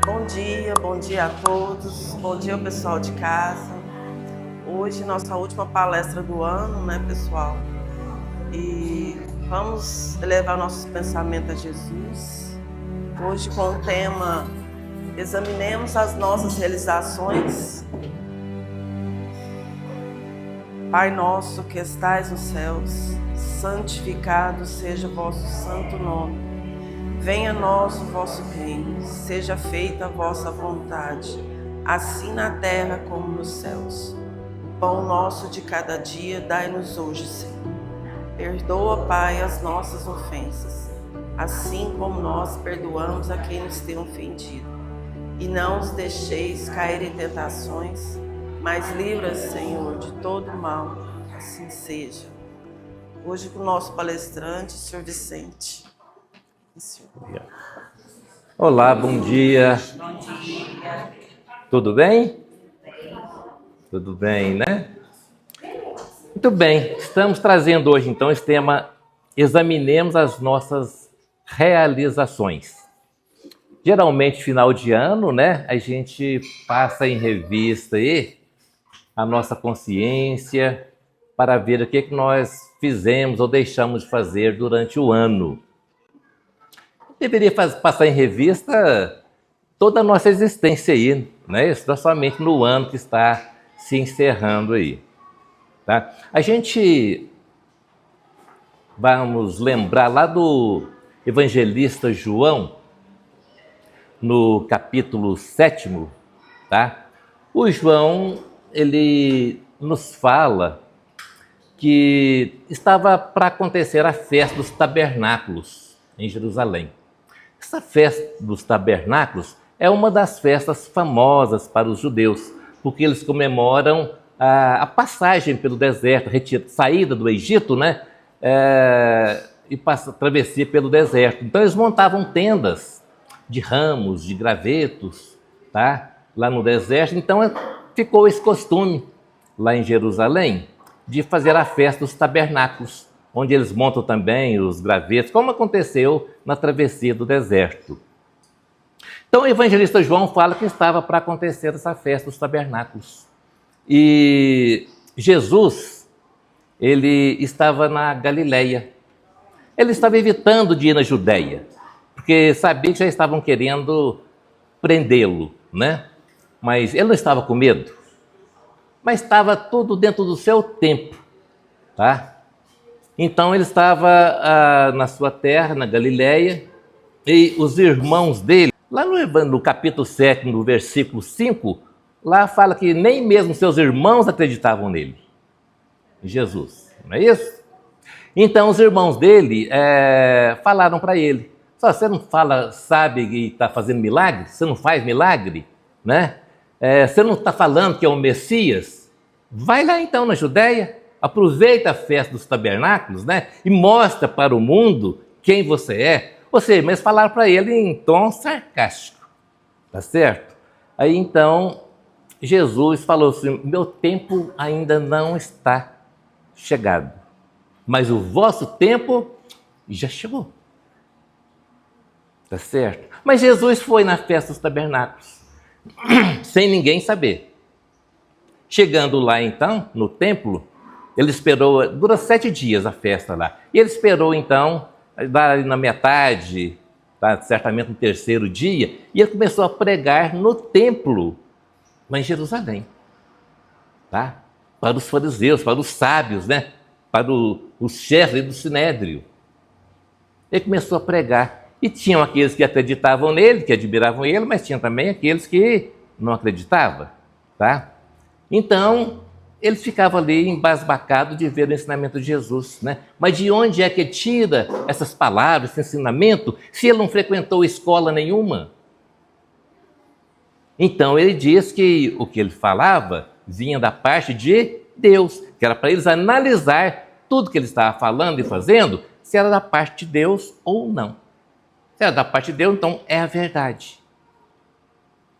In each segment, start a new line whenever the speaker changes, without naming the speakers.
Bom dia a todos, bom dia ao pessoal de casa. Hoje nossa última palestra do ano, né, pessoal? E vamos elevar nossos pensamentos a Jesus. Hoje com o tema examinemos as nossas realizações. Pai nosso que estais nos céus, santificado seja o vosso santo nome. Venha a nós o vosso reino, seja feita a vossa vontade, assim na terra como nos céus. O pão nosso de cada dia dai-nos hoje, Senhor. Perdoa, Pai, as nossas ofensas, assim como nós perdoamos a quem nos tem ofendido. E não os deixeis cair em tentações, mas livra, Senhor, de todo mal, assim seja. Hoje com o nosso palestrante, Sr. Vicente.
Olá, bom dia. Tudo bem? Tudo bem, né? Muito bem, estamos trazendo hoje então esse tema, examinemos as nossas realizações. Geralmente, final de ano, né, a gente passa em revista aí a nossa consciência para ver o que nós fizemos ou deixamos de fazer durante o ano. Deveria passar em revista toda a nossa existência aí, né? Não somente no ano que está se encerrando aí. Tá? A gente vamos lembrar lá do evangelista João, no capítulo 7, tá? O João, ele nos fala que estava para acontecer a festa dos tabernáculos em Jerusalém. Essa festa dos tabernáculos é uma das festas famosas para os judeus, porque eles comemoram a passagem pelo deserto, saída do Egito, né? E travessia pelo deserto. Então eles montavam tendas de ramos, de gravetos, tá? Lá no deserto. Então ficou esse costume lá em Jerusalém de fazer a festa dos tabernáculos, onde eles montam também os gravetos, como aconteceu na travessia do deserto. Então o evangelista João fala que estava para acontecer essa festa dos tabernáculos. E Jesus, ele estava na Galileia. Ele estava evitando de ir na Judéia, porque sabia que já estavam querendo prendê-lo, né? Mas ele não estava com medo, mas estava tudo dentro do seu tempo, tá? Então ele estava na sua terra, na Galileia, e os irmãos dele, lá no capítulo 7, no versículo 5, lá fala que nem mesmo seus irmãos acreditavam nele, em Jesus, não é isso? Então os irmãos dele falaram para ele, você não sabe que está fazendo milagre? Você não faz milagre? Né? Você não está falando que é o Messias? Vai lá então na Judéia, aproveita a festa dos tabernáculos, né? E mostra para o mundo quem você é. Ou seja, mas falaram para ele em tom sarcástico, tá certo? Aí então Jesus falou assim, meu tempo ainda não está chegado, mas o vosso tempo já chegou, tá certo? Mas Jesus foi na festa dos tabernáculos, sem ninguém saber. Chegando lá então, no templo, ele esperou, dura 7 dias a festa lá. E ele esperou então, na metade, tá, certamente no 3º dia, e ele começou a pregar no templo, lá em Jerusalém. Tá? Para os fariseus, para os sábios, né? Para os chefes do sinédrio. Ele começou a pregar. E tinham aqueles que acreditavam nele, que admiravam ele, mas tinha também aqueles que não acreditavam. Tá? Então, ele ficava ali embasbacado de ver o ensinamento de Jesus, né? Mas de onde é que ele tira essas palavras, esse ensinamento, se ele não frequentou escola nenhuma? Então ele diz que o que ele falava vinha da parte de Deus, que era para eles analisar tudo que ele estava falando e fazendo, se era da parte de Deus ou não. Se era da parte de Deus, então é a verdade.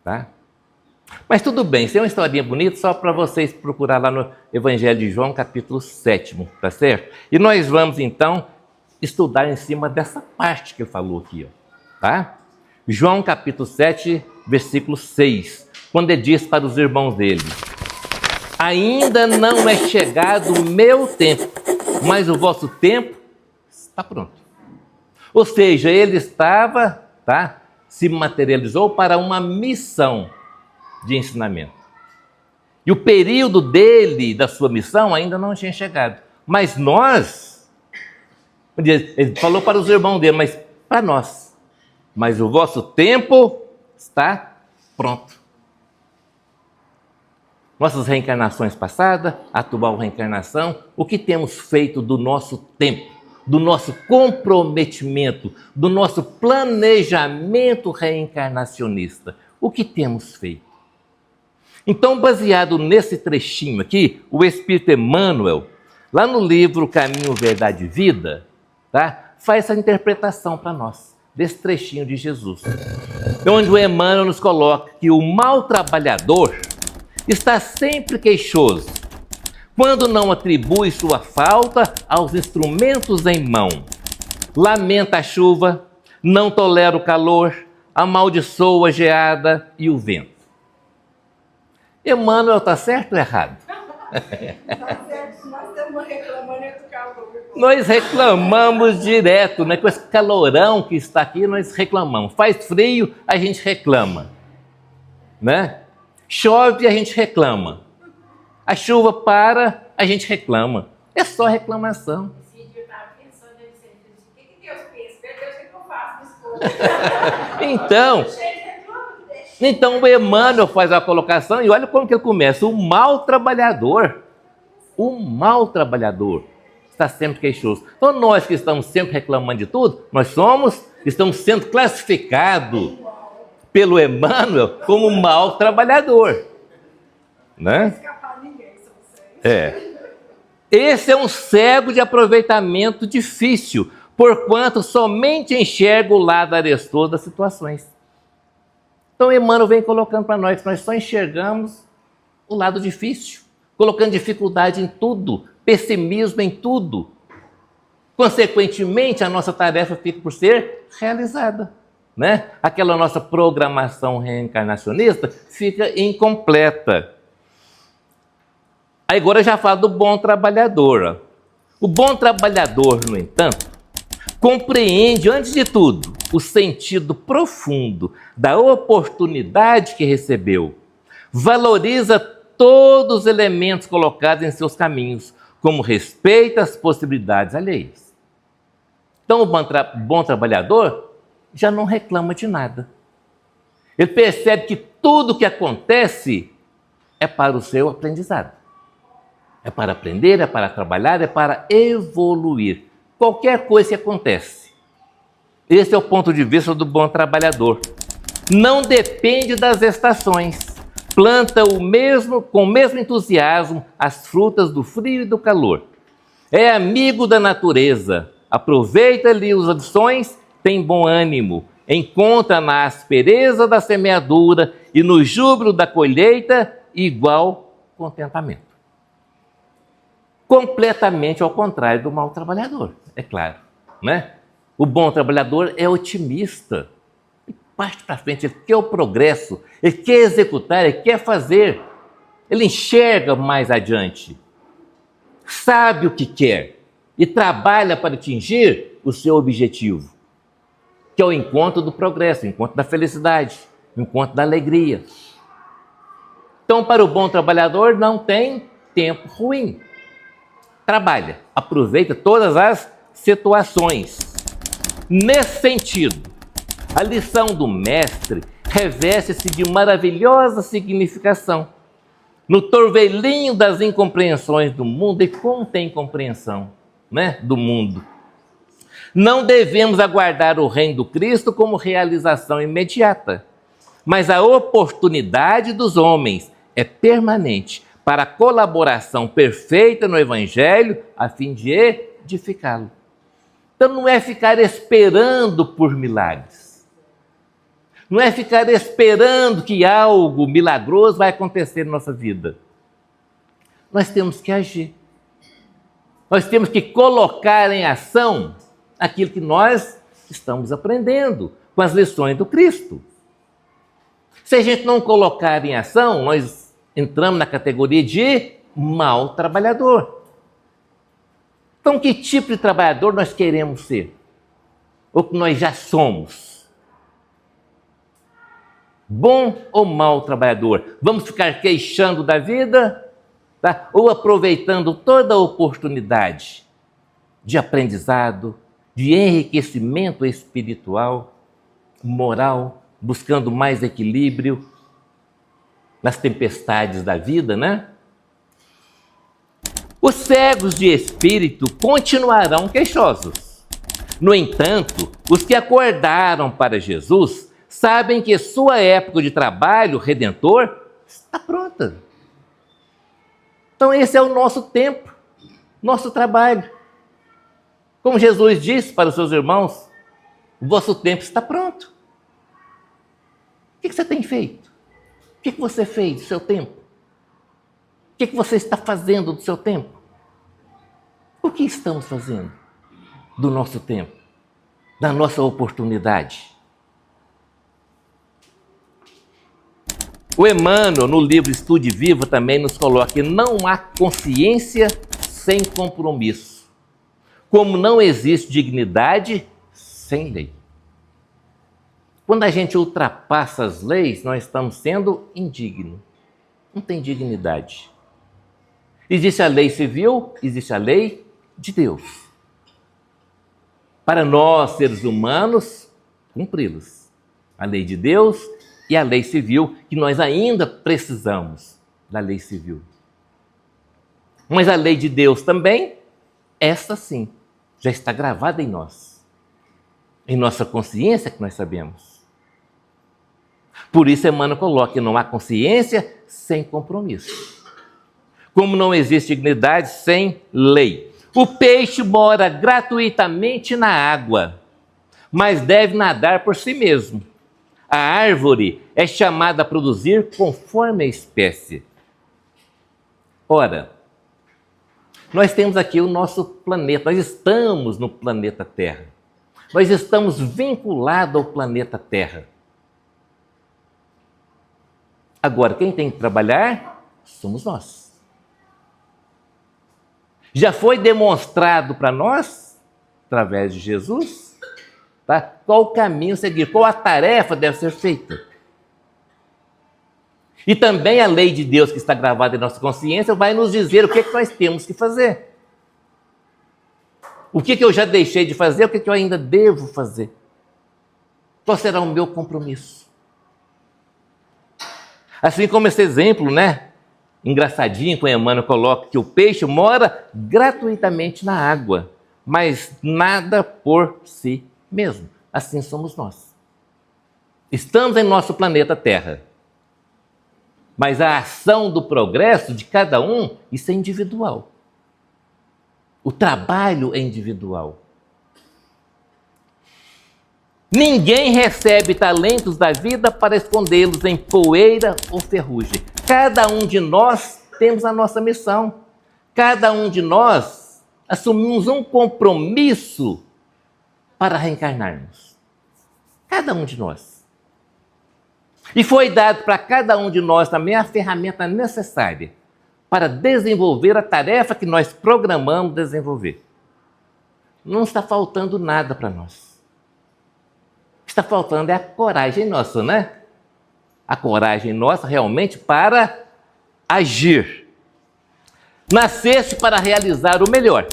Tá? Mas tudo bem, isso é uma historinha bonita só para vocês procurar lá no Evangelho de João, capítulo 7, tá certo? E nós vamos então estudar em cima dessa parte que ele falou aqui, ó, tá? João capítulo 7, versículo 6, quando ele diz para os irmãos dele: ainda não é chegado o meu tempo, mas o vosso tempo está pronto. Ou seja, ele estava, se materializou para uma missão de ensinamento. E o período dele, da sua missão, ainda não tinha chegado. Mas nós, ele falou para os irmãos dele, mas para nós, mas o vosso tempo está pronto. Nossas reencarnações passadas, atual reencarnação, o que temos feito do nosso tempo, do nosso comprometimento, do nosso planejamento reencarnacionista? O que temos feito? Então, baseado nesse trechinho aqui, o Espírito Emmanuel, lá no livro Caminho, Verdade e Vida, faz essa interpretação para nós, desse trechinho de Jesus, onde o Emmanuel nos coloca que o mau trabalhador está sempre queixoso, quando não atribui sua falta aos instrumentos em mão. Lamenta a chuva, não tolera o calor, amaldiçoa a geada e o vento. Emmanuel está certo ou errado?
Está certo, nós estamos reclamando do calor.
Nós reclamamos direto, né? Com esse calorão que está aqui, nós reclamamos. Faz frio, a gente reclama, né? Chove, a gente reclama. A chuva para, a gente reclama. É só reclamação.
Esse dia eu estava pensando, o que Deus pensa? Meu Deus, o que eu faço nesse povo?
Então o Emmanuel faz a colocação e olha como que ele começa. O mau trabalhador está sempre queixoso. Então nós que estamos sempre reclamando de tudo, estamos sendo classificados pelo Emmanuel como mau trabalhador, né?
Não escapar ninguém, são vocês.
Esse é um cego de aproveitamento difícil, porquanto somente enxerga o lado arestoso das situações. Então Emmanuel vem colocando para nós que nós só enxergamos o lado difícil, colocando dificuldade em tudo, pessimismo em tudo. Consequentemente, a nossa tarefa fica por ser realizada, né? Aquela nossa programação reencarnacionista fica incompleta. Aí agora eu já falo do bom trabalhador. O bom trabalhador, no entanto, compreende, antes de tudo, o sentido profundo da oportunidade que recebeu. Valoriza todos os elementos colocados em seus caminhos, como respeita as possibilidades alheias. Então, o bom trabalhador já não reclama de nada. Ele percebe que tudo que acontece é para o seu aprendizado. É para aprender, é para trabalhar, é para evoluir. Qualquer coisa que acontece. Esse é o ponto de vista do bom trabalhador. Não depende das estações. Planta com o mesmo entusiasmo as frutas do frio e do calor. É amigo da natureza. Aproveita-lhe as lições, tem bom ânimo. Encontra na aspereza da semeadura e no júbilo da colheita igual contentamento. Completamente ao contrário do mau trabalhador, é claro, né? O bom trabalhador é otimista, ele parte para frente, ele quer o progresso, ele quer executar, ele quer fazer, ele enxerga mais adiante, sabe o que quer e trabalha para atingir o seu objetivo, que é o encontro do progresso, o encontro da felicidade, o encontro da alegria. Então, para o bom trabalhador não tem tempo ruim. Trabalha, aproveita todas as situações. Nesse sentido, a lição do mestre reveste-se de maravilhosa significação. No torvelinho das incompreensões do mundo, e como tem compreensão, né, do mundo. Não devemos aguardar o reino do Cristo como realização imediata, mas a oportunidade dos homens é permanente para a colaboração perfeita no Evangelho, a fim de edificá-lo. Então não é ficar esperando por milagres. Não é ficar esperando que algo milagroso vai acontecer na nossa vida. Nós temos que agir. Nós temos que colocar em ação aquilo que nós estamos aprendendo com as lições do Cristo. Se a gente não colocar em ação, nós entramos na categoria de mau trabalhador. Então, que tipo de trabalhador nós queremos ser? Ou que nós já somos? Bom ou mau trabalhador? Vamos ficar queixando da vida? Tá? Ou aproveitando toda a oportunidade de aprendizado, de enriquecimento espiritual, moral, buscando mais equilíbrio nas tempestades da vida, né? Os cegos de espírito continuarão queixosos. No entanto, os que acordaram para Jesus sabem que sua época de trabalho redentor está pronta. Então esse é o nosso tempo, nosso trabalho. Como Jesus disse para os seus irmãos, o vosso tempo está pronto. O que você tem feito? O que você fez do seu tempo? O que você está fazendo do seu tempo? O que estamos fazendo do nosso tempo, da nossa oportunidade? O Emmanuel, no livro Estude Viva, também nos coloca que não há consciência sem compromisso, como não existe dignidade sem lei. Quando a gente ultrapassa as leis, nós estamos sendo indignos. Não tem dignidade. Existe a lei civil, existe a lei de Deus. Para nós, seres humanos, cumpri-los. A lei de Deus e a lei civil, que nós ainda precisamos da lei civil. Mas a lei de Deus também, essa sim, já está gravada em nós. Em nossa consciência que nós sabemos. Por isso, Emmanuel coloca que não há consciência sem compromisso. Como não existe dignidade sem lei. O peixe mora gratuitamente na água, mas deve nadar por si mesmo. A árvore é chamada a produzir conforme a espécie. Ora, nós temos aqui o nosso planeta, nós estamos no planeta Terra. Nós estamos vinculados ao planeta Terra. Agora, quem tem que trabalhar somos nós. Já foi demonstrado para nós, através de Jesus, tá? Qual o caminho a seguir, qual a tarefa deve ser feita. E também a lei de Deus que está gravada em nossa consciência vai nos dizer o que nós temos que fazer. O que eu já deixei de fazer, o que eu ainda devo fazer. Qual será o meu compromisso? Assim como esse exemplo, né? Engraçadinho, que o Emmanuel coloca que o peixe mora gratuitamente na água, mas nada por si mesmo. Assim somos nós. Estamos em nosso planeta Terra. Mas a ação do progresso de cada um, isso é individual. O trabalho é individual. Ninguém recebe talentos da vida para escondê-los em poeira ou ferrugem. Cada um de nós temos a nossa missão. Cada um de nós assumimos um compromisso para reencarnarmos. Cada um de nós. E foi dado para cada um de nós também a ferramenta necessária para desenvolver a tarefa que nós programamos desenvolver. Não está faltando nada para nós. Está faltando é a coragem nossa, né? A coragem nossa realmente para agir. Nasceste para realizar o melhor.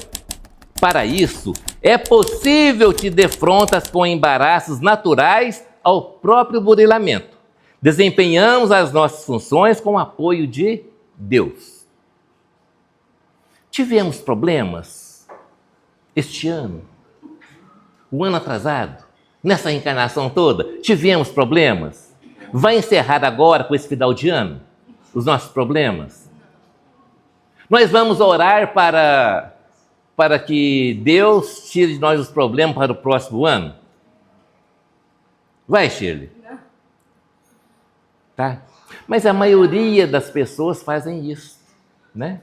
Para isso, é possível te defrontas com embaraços naturais ao próprio burilamento. Desempenhamos as nossas funções com o apoio de Deus. Tivemos problemas este ano, o ano atrasado, nessa reencarnação toda, tivemos problemas. Vai encerrar agora, com esse final de ano, os nossos problemas? Nós vamos orar para que Deus tire de nós os problemas para o próximo ano? Vai, Shirley? Não. Tá? Mas a maioria das pessoas fazem isso, né?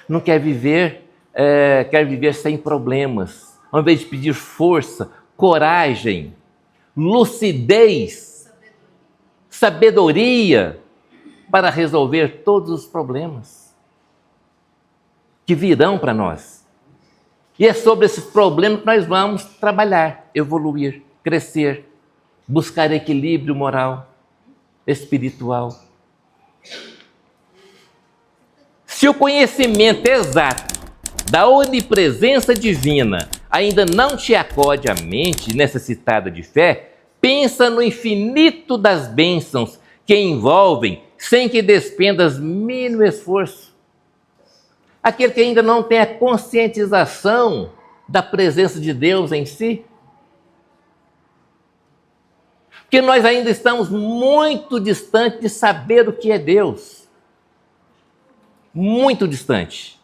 Não quer viver sem problemas. Ao invés de pedir força, coragem, lucidez, sabedoria para resolver todos os problemas que virão para nós. E é sobre esses problemas que nós vamos trabalhar, evoluir, crescer, buscar equilíbrio moral, espiritual. Se o conhecimento exato da onipresença divina ainda não te acode à mente necessitada de fé, pensa no infinito das bênçãos que envolvem sem que despendas mínimo esforço. Aquele que ainda não tem a conscientização da presença de Deus em si. Porque nós ainda estamos muito distantes de saber o que é Deus. Muito distante.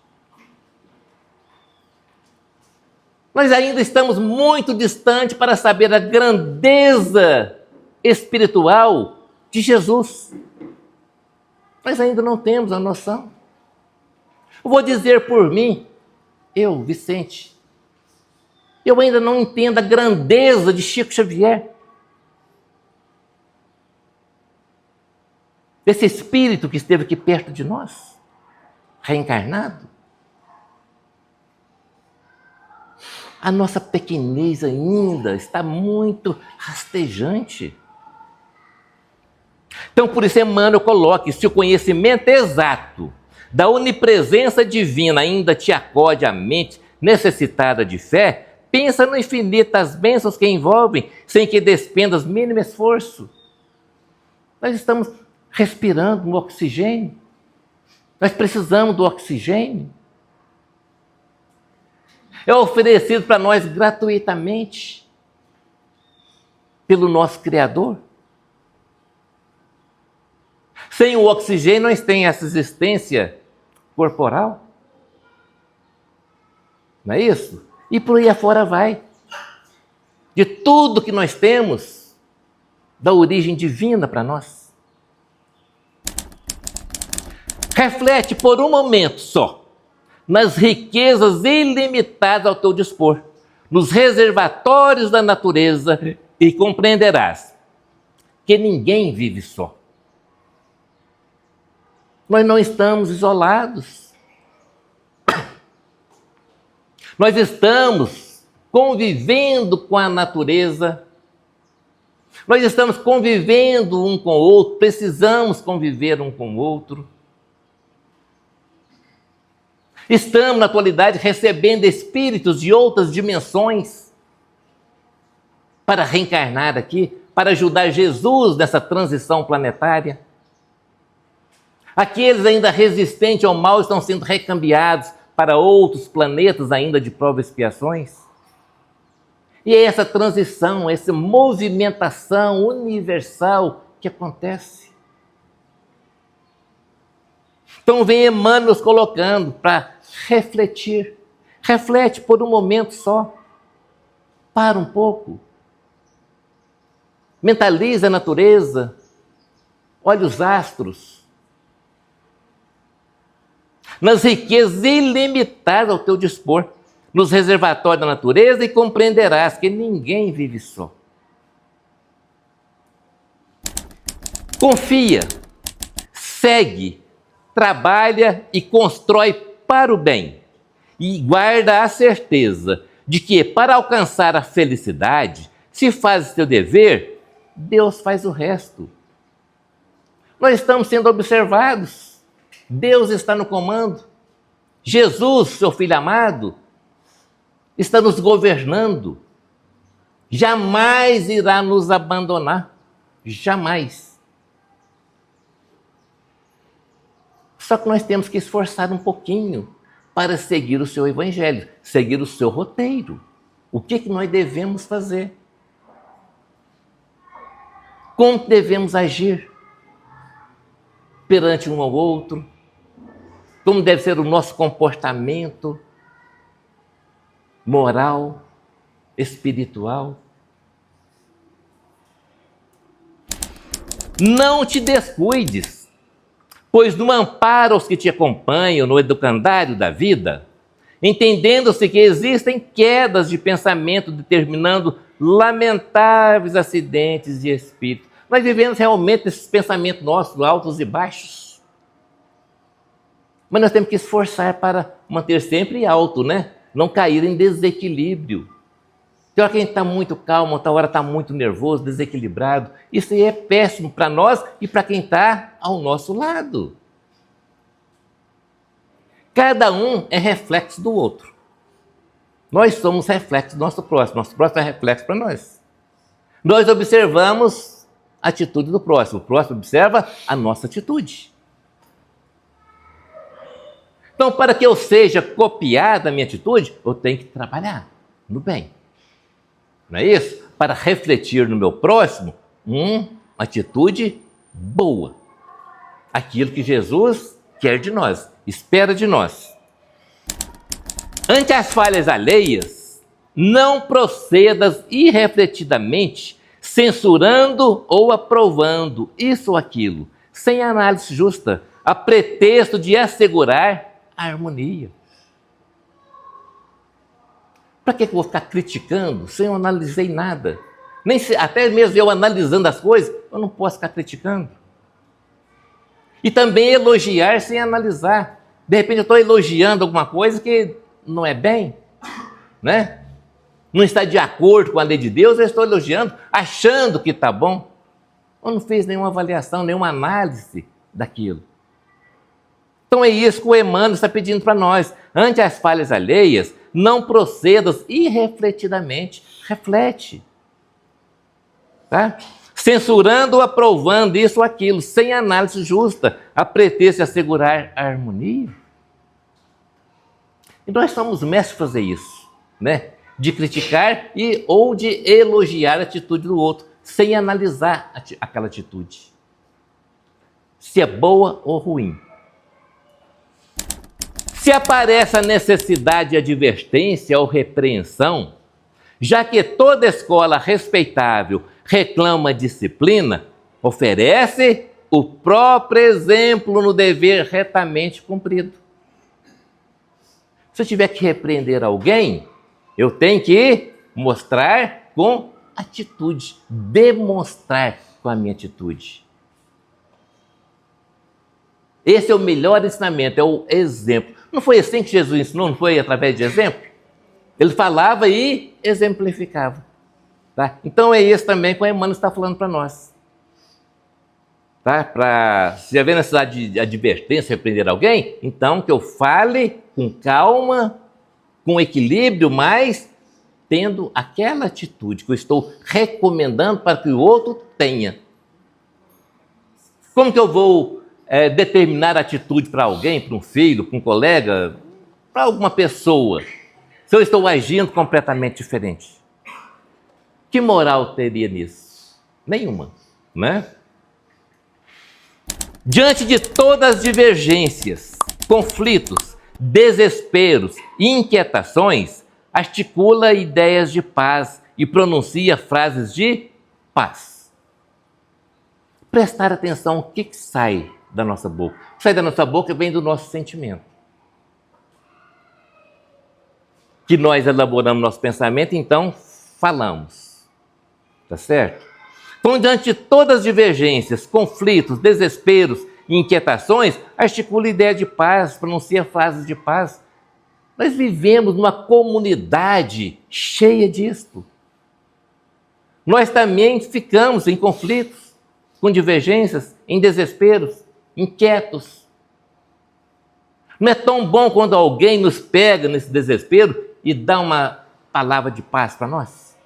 Nós ainda estamos muito distantes para saber a grandeza espiritual de Jesus. Nós ainda não temos a noção. Eu vou dizer por mim, eu, Vicente, eu ainda não entendo a grandeza de Chico Xavier. Desse espírito que esteve aqui perto de nós, reencarnado. A nossa pequenez ainda está muito rastejante. Então, por isso, Emmanuel coloca: se o conhecimento exato da onipresença divina ainda te acode à mente necessitada de fé, pensa no infinito das bênçãos que envolvem, sem que despendas mínimo esforço. Nós estamos respirando um oxigênio. Nós precisamos do oxigênio. É oferecido para nós gratuitamente pelo nosso Criador. Sem o oxigênio, nós temos essa existência corporal. Não é isso? E por aí afora vai. De tudo que nós temos, da origem divina para nós. Reflete por um momento só nas riquezas ilimitadas ao teu dispor, nos reservatórios da natureza, e compreenderás que ninguém vive só. Nós não estamos isolados. Nós estamos convivendo com a natureza. Nós estamos convivendo um com o outro, precisamos conviver um com o outro. Estamos, na atualidade, recebendo espíritos de outras dimensões para reencarnar aqui, para ajudar Jesus nessa transição planetária. Aqueles ainda resistentes ao mal estão sendo recambiados para outros planetas ainda de provas e expiações. E é essa transição, essa movimentação universal que acontece. Então vem Emmanuel nos colocando para refletir. Reflete por um momento só. Para um pouco. Mentaliza a natureza. Olha os astros. Nas riquezas ilimitadas ao teu dispor, nos reservatórios da natureza, e compreenderás que ninguém vive só. Confia, segue, trabalha e constrói para o bem. E guarda a certeza de que, para alcançar a felicidade, se fazes teu dever, Deus faz o resto. Nós estamos sendo observados. Deus está no comando. Jesus, seu Filho amado, está nos governando. Jamais irá nos abandonar. Jamais. Só que nós temos que esforçar um pouquinho para seguir o seu evangelho, seguir o seu roteiro. O que nós devemos fazer? Como devemos agir perante um ao outro? Como deve ser o nosso comportamento moral, espiritual? Não te descuides, pois no amparo aos que te acompanham no educandário da vida, entendendo-se que existem quedas de pensamento determinando lamentáveis acidentes de espírito. Nós vivemos realmente esses pensamentos nossos, altos e baixos. Mas nós temos que esforçar para manter sempre alto, né? Não cair em desequilíbrio. Tem hora que a gente está muito calmo, outra hora está muito nervoso, desequilibrado. Isso aí é péssimo para nós e para quem está ao nosso lado. Cada um é reflexo do outro. Nós somos reflexo do nosso próximo é reflexo para nós. Nós observamos a atitude do próximo, o próximo observa a nossa atitude. Então, para que eu seja copiado a minha atitude, eu tenho que trabalhar no bem. Não é isso? Para refletir no meu próximo uma atitude boa. Aquilo que Jesus quer de nós, espera de nós. Ante as falhas alheias, não procedas irrefletidamente, censurando ou aprovando isso ou aquilo, sem análise justa, a pretexto de assegurar a harmonia. Para que eu vou ficar criticando se eu não analisei nada? Até mesmo eu analisando as coisas, eu não posso ficar criticando. E também elogiar sem analisar. De repente eu estou elogiando alguma coisa que não é bem, né? Não está de acordo com a lei de Deus, eu estou elogiando, achando que está bom. Eu não fiz nenhuma avaliação, nenhuma análise daquilo. Então é isso que o Emmanuel está pedindo para nós. Ante as falhas alheias, não procedas irrefletidamente. Reflete. Tá? Censurando ou aprovando isso ou aquilo, sem análise justa, a pretexto de assegurar a harmonia. E nós somos mestres em fazer isso, né? De criticar ou de elogiar a atitude do outro, sem analisar aquela atitude. Se é boa ou ruim. Se aparece a necessidade de advertência ou repreensão, já que toda escola respeitável reclama disciplina, oferece o próprio exemplo no dever retamente cumprido. Se eu tiver que repreender alguém, eu tenho que mostrar com atitude, demonstrar com a minha atitude. Esse é o melhor ensinamento, é o exemplo. Não foi assim que Jesus ensinou? Não foi através de exemplo? Ele falava e exemplificava. Tá? Então é isso também que o Emmanuel está falando para nós. Tá? Se haver necessidade de advertência, repreender alguém, então que eu fale com calma, com equilíbrio, mas tendo aquela atitude que eu estou recomendando para que o outro tenha. Como que eu vou determinar atitude para alguém, para um filho, para um colega, para alguma pessoa, se eu estou agindo completamente diferente? Que moral teria nisso? Nenhuma, né? Diante de todas as divergências, conflitos, desesperos e inquietações, articula ideias de paz e pronuncia frases de paz. Prestar atenção o que sai da nossa boca. O que sai da nossa boca vem do nosso sentimento. Que nós elaboramos nosso pensamento, então falamos. Tá certo? Então, diante de todas as divergências, conflitos, desesperos e inquietações, articula ideia de paz, pronuncia frases de paz. Nós vivemos numa comunidade cheia disto. Nós também ficamos em conflitos, com divergências, em desesperos, inquietos. Não é tão bom quando alguém nos pega nesse desespero e dá uma palavra de paz para nós?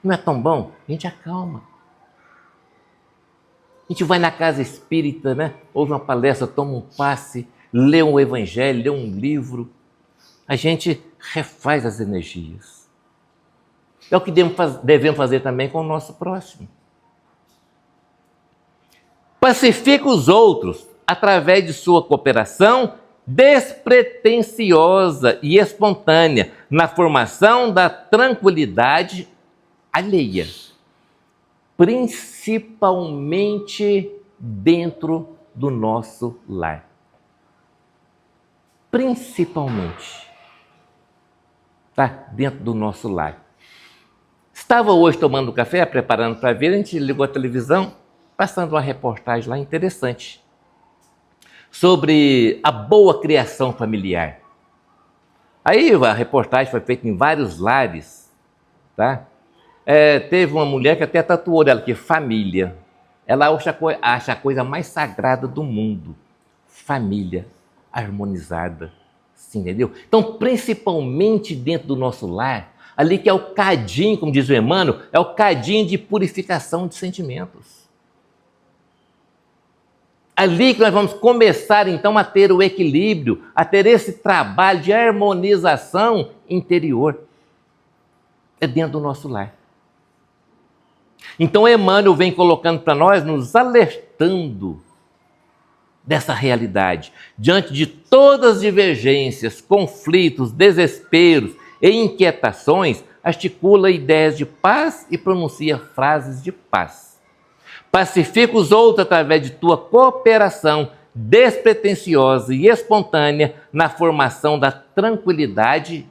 Não é tão bom? A gente acalma. A gente vai na casa espírita, né? Ouve uma palestra, toma um passe, lê um evangelho, lê um livro. A gente refaz as energias. É o que devemos fazer também com o nosso próximo. Pacifica os outros através de sua cooperação despretensiosa e espontânea na formação da tranquilidade alheia, principalmente dentro do nosso lar. Principalmente, tá? Dentro do nosso lar. Estava hoje tomando café, preparando para ver, a gente ligou a televisão, passando uma reportagem lá interessante sobre a boa criação familiar. Aí a reportagem foi feita em vários lares, tá? Teve uma mulher que até tatuou dela, que é família. Ela acha a coisa mais sagrada do mundo. Família harmonizada, sim, entendeu? Então, principalmente dentro do nosso lar, ali que é o cadinho, como diz o Emmanuel, é o cadinho de purificação de sentimentos. Ali que nós vamos começar, então, a ter o equilíbrio, a ter esse trabalho de harmonização interior. É dentro do nosso lar. Então, Emmanuel vem colocando para nós, nos alertando dessa realidade. Diante de todas as divergências, conflitos, desesperos e inquietações, articula ideias de paz e pronuncia frases de paz. Pacifica os outros através de tua cooperação despretensiosa e espontânea na formação da tranquilidade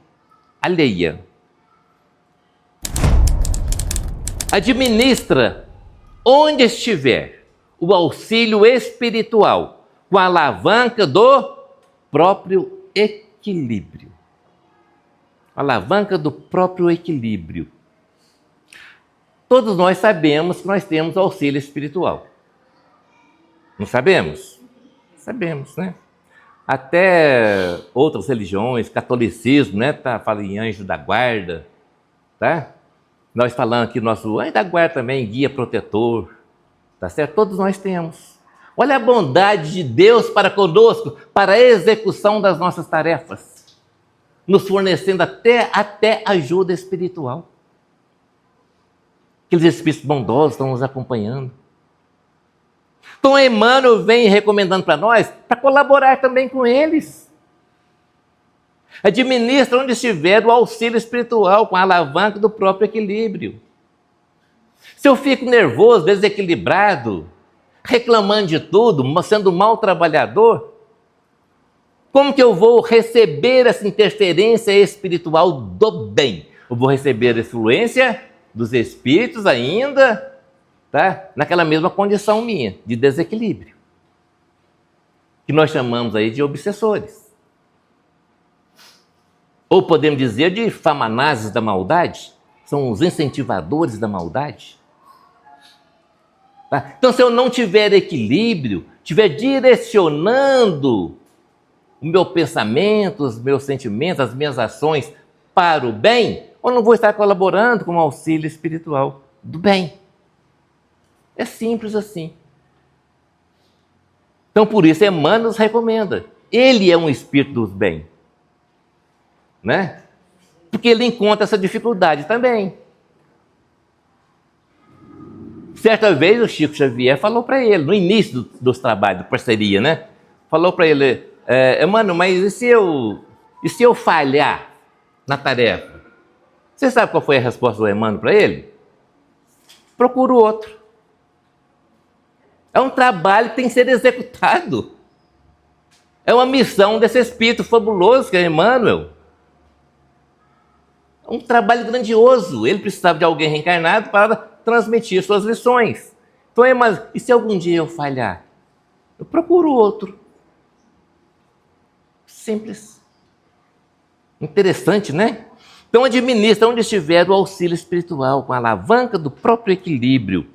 alheia. Administra, onde estiver, o auxílio espiritual com a alavanca do próprio equilíbrio. Alavanca do próprio equilíbrio. Todos nós sabemos que nós temos auxílio espiritual. Não sabemos? Sabemos, né? Até outras religiões, catolicismo, né? Fala em anjo da guarda, tá? Nós falamos aqui, nosso anjo da guarda também, guia protetor, tá certo? Todos nós temos. Olha a bondade de Deus para conosco, para a execução das nossas tarefas, nos fornecendo até ajuda espiritual. Aqueles espíritos bondosos estão nos acompanhando. Então, Emmanuel vem recomendando para nós, para colaborar também com eles. Administra onde estiver o auxílio espiritual com a alavanca do próprio equilíbrio. Se eu fico nervoso, desequilibrado, reclamando de tudo, sendo um mau trabalhador, como que eu vou receber essa interferência espiritual do bem? Eu vou receber a influência dos espíritos ainda, tá? Naquela mesma condição minha, de desequilíbrio, que nós chamamos aí de obsessores. Ou podemos dizer de famanazes da maldade, são os incentivadores da maldade. Tá? Então, se eu não tiver equilíbrio, estiver direcionando o meu pensamento, os meus sentimentos, as minhas ações para o bem, eu não vou estar colaborando com o auxílio espiritual do bem. É simples assim. Então, por isso, Emmanuel nos recomenda. Ele é um espírito do bem. Né? Porque ele encontra essa dificuldade também. Certa vez o Chico Xavier falou para ele, no início dos trabalhos de parceria, né? Falou para ele, Emmanuel, mas e se eu falhar na tarefa? Você sabe qual foi a resposta do Emmanuel para ele? Procura o outro. É um trabalho que tem que ser executado. É uma missão desse espírito fabuloso que é Emmanuel. É um trabalho grandioso. Ele precisava de alguém reencarnado para transmitir suas lições. Então, Emmanuel, e se algum dia eu falhar? Eu procuro outro. Simples. Interessante, né? Então, administra onde estiver o auxílio espiritual, com a alavanca do próprio equilíbrio.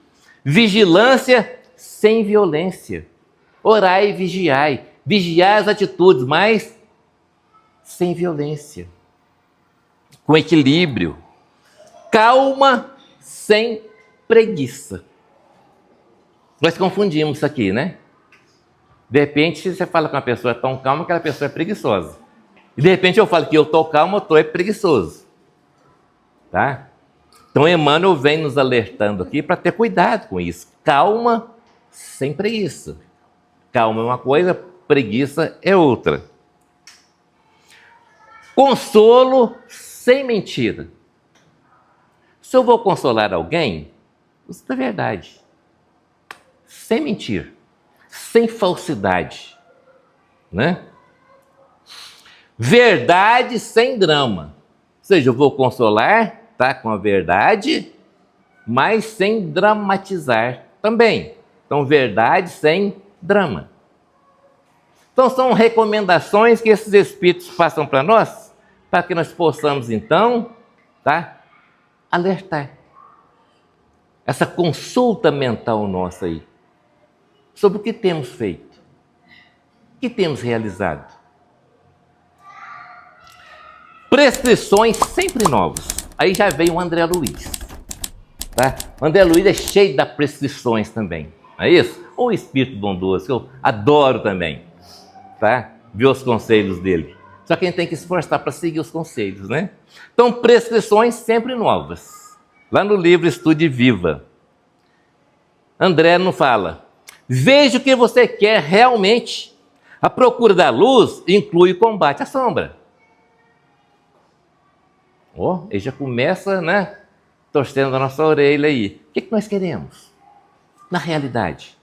Vigilância sem violência. Orai e vigiai. Vigiai as atitudes, mas sem violência. Com equilíbrio. Calma sem preguiça. Nós confundimos isso aqui, né? De repente, você fala com uma pessoa tão calma que aquela pessoa é preguiçosa. E de repente eu falo que eu estou calmo, eu estou preguiçoso. Tá? Então Emmanuel vem nos alertando aqui para ter cuidado com isso. Calma sem preguiça. Calma é uma coisa, preguiça é outra. Consolo sem mentira. Se eu vou consolar alguém, isso é verdade. Sem mentir. Sem falsidade. Né? Verdade sem drama. Ou seja, eu vou consolar, tá, com a verdade, mas sem dramatizar também. Então, verdade sem drama. Então, são recomendações que esses espíritos passam para nós, para que nós possamos, então, alertar. Essa consulta mental nossa aí, sobre o que temos feito, o que temos realizado. Prescrições sempre novas. Aí já veio o André Luiz. O André Luiz é cheio de prescrições também. Não é isso? O espírito bondoso, que eu adoro também. Ver os conselhos dele. Só que a gente tem que se esforçar para seguir os conselhos, né? Então, prescrições sempre novas. Lá no livro Estude Viva, André não fala: veja o que você quer realmente. A procura da luz inclui o combate à sombra. Ele já começa, torcendo a nossa orelha aí. O que nós queremos? Na realidade.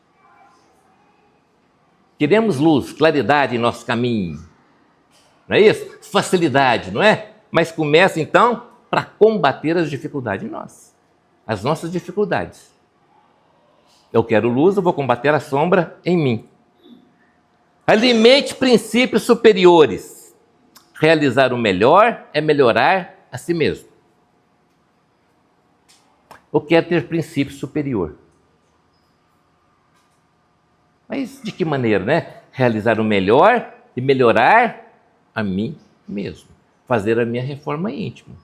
Queremos luz, claridade em nosso caminho. Não é isso? Facilidade, não é? Mas começa então para combater as dificuldades em nós. As nossas dificuldades. Eu quero luz, eu vou combater a sombra em mim. Alimente princípios superiores. Realizar o melhor é melhorar a si mesmo. Eu quero ter princípio superior. Mas de que maneira, Realizar o melhor e melhorar a mim mesmo. Fazer a minha reforma íntima.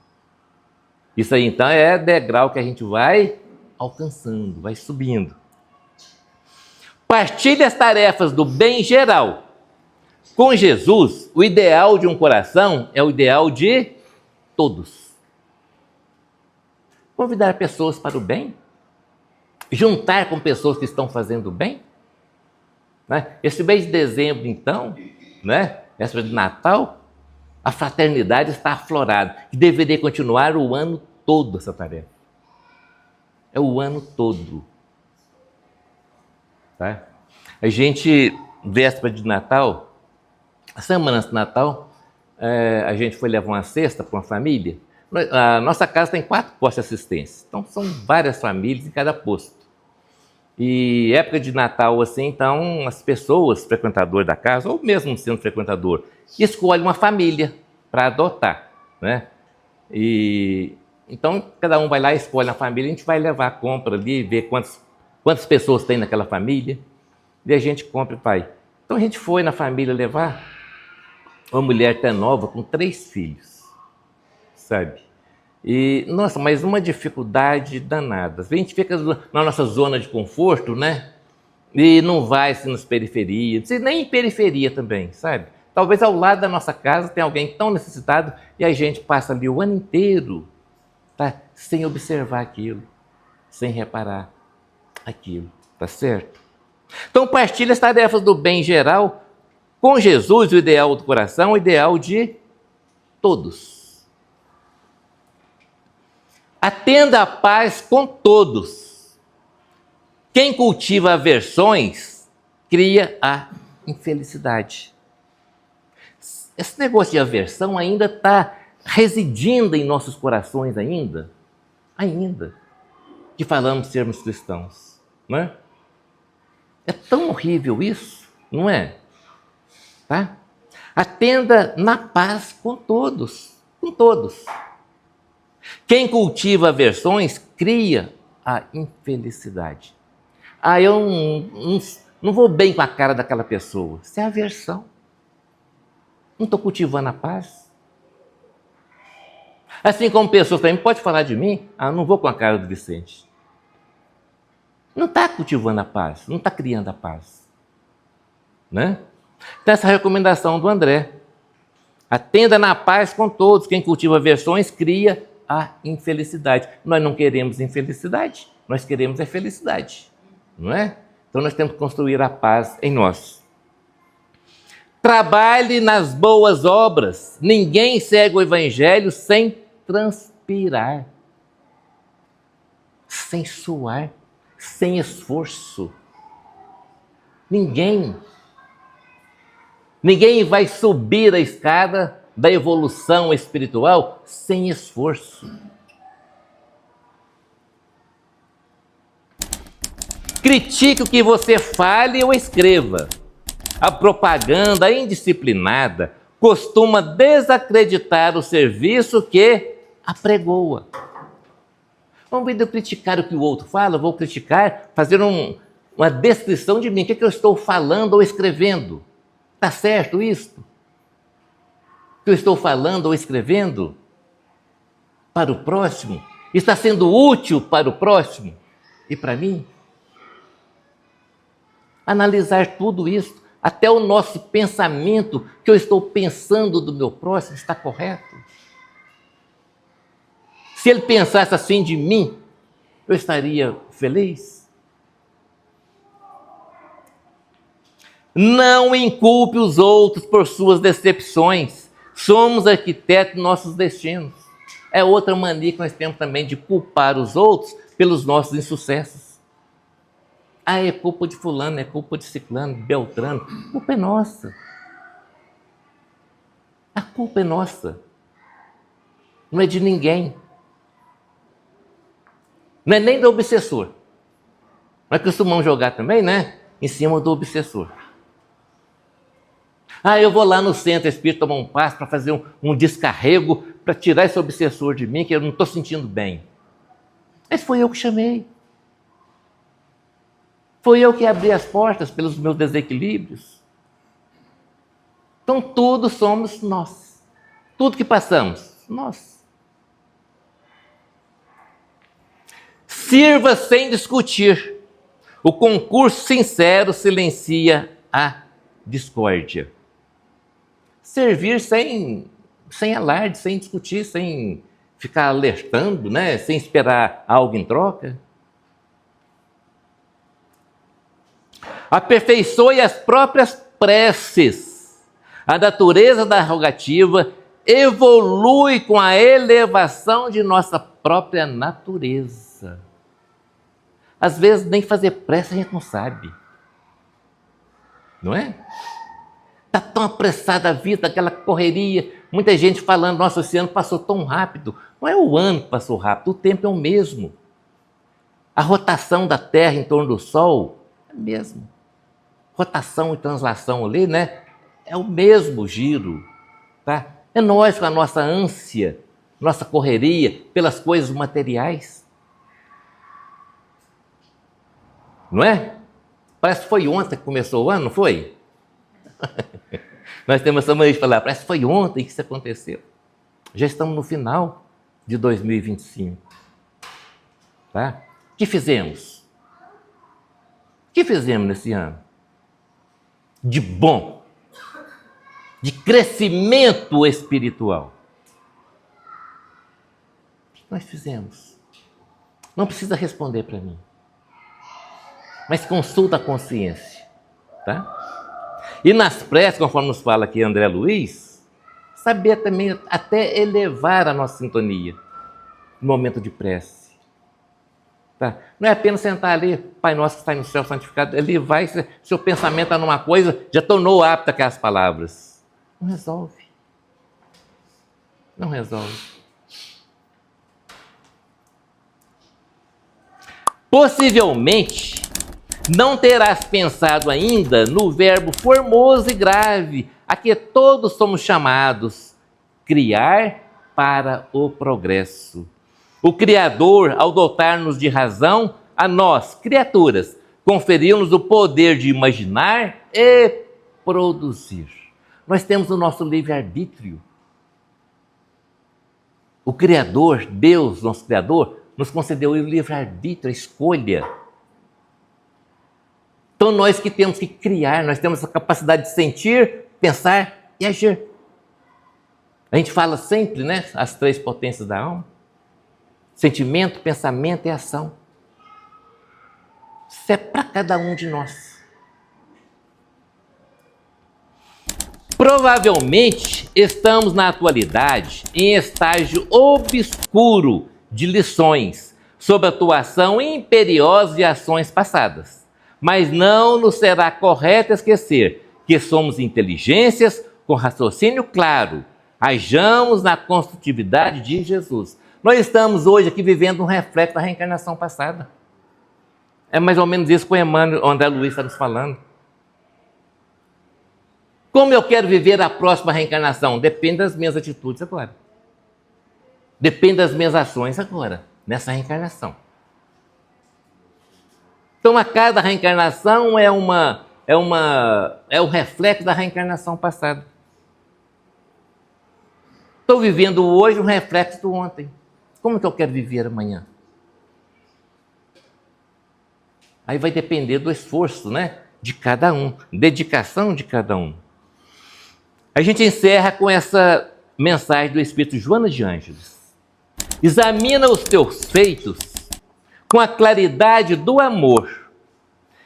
Isso aí, então, é degrau que a gente vai alcançando, vai subindo. Partilhe as tarefas do bem geral. Com Jesus, o ideal de um coração é o ideal de todos. Convidar pessoas para o bem. Juntar com pessoas que estão fazendo bem. Esse mês de dezembro, então, essa de Natal, a fraternidade está aflorada. E deveria continuar o ano todo essa tarefa. É o ano todo. A gente, véspera de Natal, a semana antes de Natal, a gente foi levar uma cesta para uma família. A nossa casa tem 4 postos de assistência. Então, são várias famílias em cada posto. E época de Natal, assim, então, as pessoas, frequentadoras da casa, ou mesmo sendo frequentador, escolhem uma família para adotar, E então, cada um vai lá e escolhe a família, a gente vai levar a compra ali, ver quantas pessoas tem naquela família, e a gente compra e vai. Então, a gente foi na família levar uma mulher até nova com 3 filhos, sabe? E, nossa, mas uma dificuldade danada. A gente fica na nossa zona de conforto, E não vai assim, nas periferias, nem em periferia também, sabe? Talvez ao lado da nossa casa tenha alguém tão necessitado e a gente passa ali o ano inteiro, sem observar aquilo, sem reparar aquilo, certo? Então, partilha as tarefas do bem geral. Com Jesus, o ideal do coração, o ideal de todos. Atenda a paz com todos. Quem cultiva aversões, cria a infelicidade. Esse negócio de aversão ainda está residindo em nossos corações ainda, que falamos sermos cristãos, não é? É tão horrível isso, não é? Atenda na paz com todos, Quem cultiva aversões, cria a infelicidade. Eu não vou bem com a cara daquela pessoa. Isso é aversão. Não estou cultivando a paz. Assim como pessoas também podem falar de mim, não vou com a cara do Vicente. Não está cultivando a paz, não está criando a paz. Então, essa recomendação do André. Atenda na paz com todos. Quem cultiva aversões, cria a infelicidade. Nós não queremos infelicidade, nós queremos a felicidade, não é? Então nós temos que construir a paz em nós. Trabalhe nas boas obras. Ninguém segue o evangelho sem transpirar, sem suar, sem esforço. Ninguém vai subir a escada da evolução espiritual sem esforço. Critique o que você fale ou escreva. A propaganda indisciplinada costuma desacreditar o serviço que apregoa. Ao invés de eu criticar o que o outro fala, eu vou criticar, fazer uma descrição de mim. O que eu estou falando ou escrevendo? Está certo isso? O que eu estou falando ou escrevendo para o próximo? Está sendo útil para o próximo e para mim? Analisar tudo isso, até o nosso pensamento, que eu estou pensando do meu próximo, está correto? Se ele pensasse assim de mim, eu estaria feliz? Não inculpe os outros por suas decepções. Somos arquitetos de nossos destinos. É outra mania que nós temos também de culpar os outros pelos nossos insucessos. Ah, é culpa de fulano, é culpa de ciclano, de beltrano. A culpa é nossa. A culpa é nossa. Não é de ninguém. Não é nem do obsessor. Nós costumamos jogar também, né? Em cima do obsessor. Ah, eu vou lá no centro espírita tomar um passo para fazer um descarrego, para tirar esse obsessor de mim, que eu não estou sentindo bem. Mas foi eu que chamei. Foi eu que abri as portas pelos meus desequilíbrios. Então tudo somos nós. Tudo que passamos, nós. Sirva sem discutir. O concurso sincero silencia a discórdia. Servir sem alarde, sem discutir, sem ficar alertando, né? Sem esperar algo em troca. Aperfeiçoe as próprias preces. A natureza da rogativa evolui com a elevação de nossa própria natureza. Às vezes nem fazer prece a gente não sabe. Não é? Está tão apressada a vida, aquela correria. Muita gente falando, nossa, esse ano passou tão rápido. Não é o ano que passou rápido, o tempo é o mesmo. A rotação da Terra em torno do Sol é a mesma. Rotação e translação ali, né? É o mesmo giro, tá? É nós com a nossa ânsia, nossa correria pelas coisas materiais. Não é? Parece que foi ontem que começou o ano, não foi? Nós temos essa maneira de falar, parece que foi ontem que isso aconteceu. Já estamos no final de 2025. Tá? O que fizemos? O que fizemos nesse ano? De bom, de crescimento espiritual. O que nós fizemos? Não precisa responder para mim, mas consulta a consciência, tá? E nas preces, conforme nos fala aqui André Luiz, saber também até elevar a nossa sintonia no momento de prece. Tá? Não é apenas sentar ali, Pai Nosso que está no céu santificado, ali vai, seu pensamento está numa coisa, já tornou apta aquelas palavras. Não resolve. Não resolve. Possivelmente, não terás pensado ainda no verbo formoso e grave, a que todos somos chamados, criar para o progresso. O Criador, ao dotar-nos de razão, a nós, criaturas, conferiu-nos o poder de imaginar e produzir. Nós temos o nosso livre-arbítrio. O Criador, Deus, nosso Criador, nos concedeu o livre-arbítrio, a escolha. Então nós que temos que criar, nós temos a capacidade de sentir, pensar e agir. A gente fala sempre, né, as três potências da alma. Sentimento, pensamento e ação. Isso é para cada um de nós. Provavelmente estamos na atualidade em estágio obscuro de lições sobre a atuação imperiosa de ações passadas. Mas não nos será correto esquecer que somos inteligências com raciocínio claro. Hajamos na construtividade de Jesus. Nós estamos hoje aqui vivendo um reflexo da reencarnação passada. É mais ou menos isso que o Emmanuel, o André Luiz está nos falando. Como eu quero viver a próxima reencarnação? Depende das minhas atitudes agora. Depende das minhas ações agora, nessa reencarnação. Então, a cada reencarnação é um reflexo da reencarnação passada. Estou vivendo hoje um reflexo do ontem. Como que eu quero viver amanhã? Aí vai depender do esforço, né, de cada um, dedicação de cada um. A gente encerra com essa mensagem do Espírito Joana de Ângeles. Examina os teus feitos com a claridade do amor.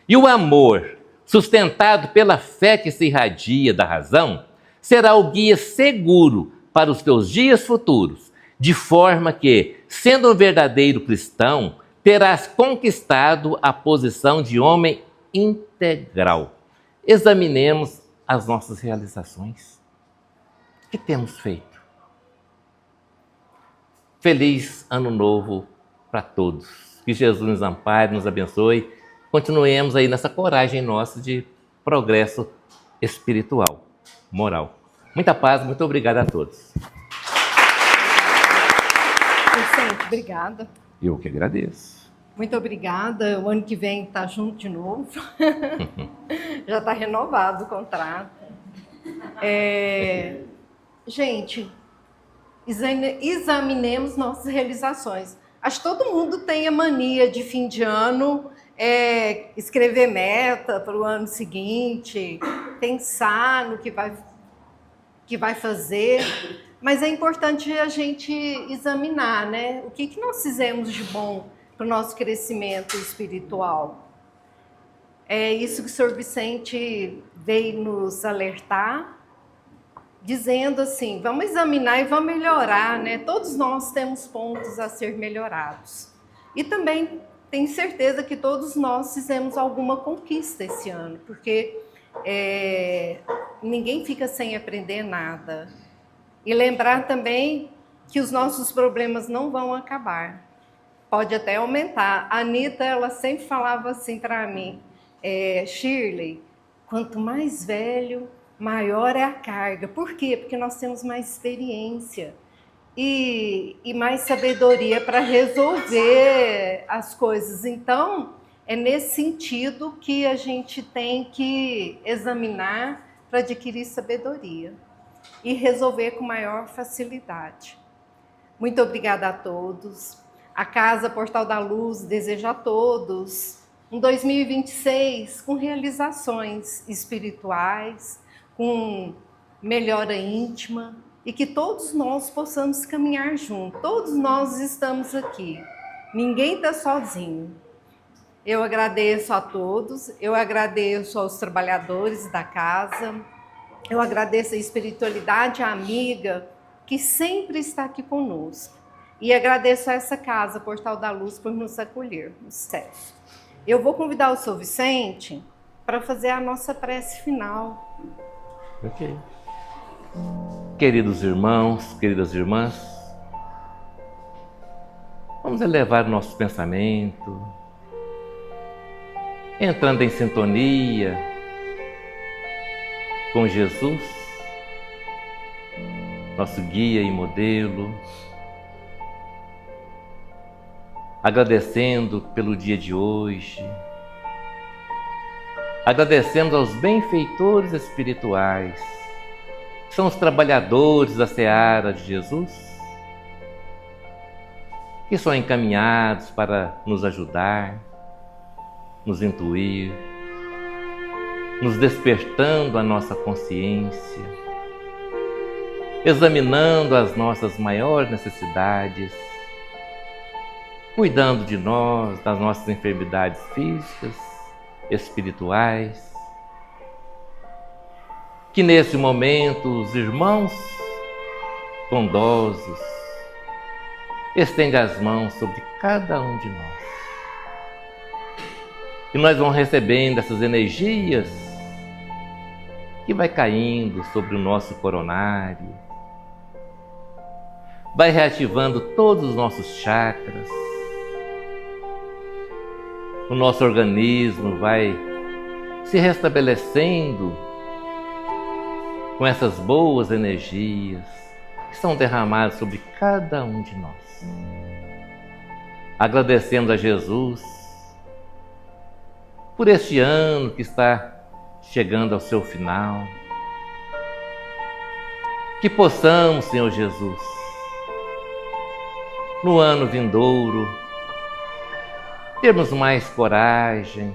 E o amor, sustentado pela fé que se irradia da razão, será o guia seguro para os teus dias futuros, de forma que, sendo um verdadeiro cristão, terás conquistado a posição de homem integral. Examinemos as nossas realizações. O que temos feito? Feliz Ano Novo para todos. Que Jesus nos ampare, nos abençoe. Continuemos aí nessa coragem nossa de progresso espiritual, moral. Muita paz, muito obrigado a todos.
Vicente, obrigada.
Eu que agradeço.
Muito obrigada. O ano que vem está junto de novo. Já está renovado o contrato. Gente, examinemos nossas realizações. Acho que todo mundo tem a mania de fim de ano escrever meta para o ano seguinte, pensar no que vai fazer, mas é importante a gente examinar, né? O que nós fizemos de bom para o nosso crescimento espiritual. É isso que o Sr. Vicente veio nos alertar, dizendo assim, vamos examinar e vamos melhorar, né? Todos nós temos pontos a ser melhorados. E também tenho certeza que todos nós fizemos alguma conquista esse ano, porque ninguém fica sem aprender nada. E lembrar também que os nossos problemas não vão acabar. Pode até aumentar. A Anitta, ela sempre falava assim para mim, Shirley, quanto mais velho, maior é a carga. Por quê? Porque nós temos mais experiência e mais sabedoria para resolver as coisas. Então, é nesse sentido que a gente tem que examinar para adquirir sabedoria e resolver com maior facilidade. Muito obrigada a todos. A Casa Portal da Luz deseja a todos um 2026 com realizações espirituais, com melhora íntima e que todos nós possamos caminhar juntos. Todos nós estamos aqui. Ninguém está sozinho. Eu agradeço a todos, eu agradeço aos trabalhadores da casa, eu agradeço a espiritualidade amiga que sempre está aqui conosco. E agradeço a essa casa, Portal da Luz, por nos acolher nos céus. Eu vou convidar o Sr. Vicente para fazer a nossa prece final.
Ok. Queridos irmãos, queridas irmãs, vamos elevar o nosso pensamento, entrando em sintonia com Jesus, nosso guia e modelo, agradecendo pelo dia de hoje, agradecendo aos benfeitores espirituais, que são os trabalhadores da seara de Jesus, que são encaminhados para nos ajudar, nos intuir, nos despertando a nossa consciência, examinando as nossas maiores necessidades, cuidando de nós, das nossas enfermidades físicas, espirituais. Que nesse momento os irmãos bondosos estendem as mãos sobre cada um de nós. E nós vamos recebendo essas energias que vai caindo sobre o nosso coronário, vai reativando todos os nossos chakras, o nosso organismo vai se restabelecendo com essas boas energias que são derramadas sobre cada um de nós. Agradecemos a Jesus por este ano que está chegando ao seu final. Que possamos, Senhor Jesus, no ano vindouro, termos mais coragem,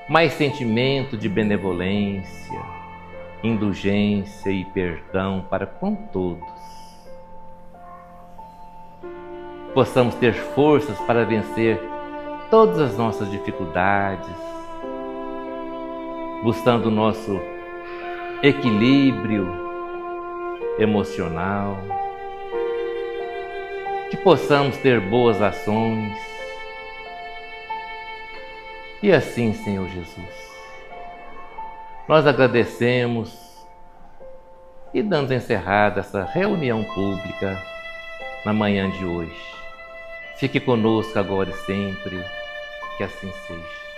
mais sentimento de benevolência, indulgência e perdão para com todos. Possamos ter forças para vencer todas as nossas dificuldades, buscando o nosso equilíbrio emocional, que possamos ter boas ações. E assim, Senhor Jesus, nós agradecemos e damos encerrada essa reunião pública na manhã de hoje. Fique conosco agora e sempre, que assim seja.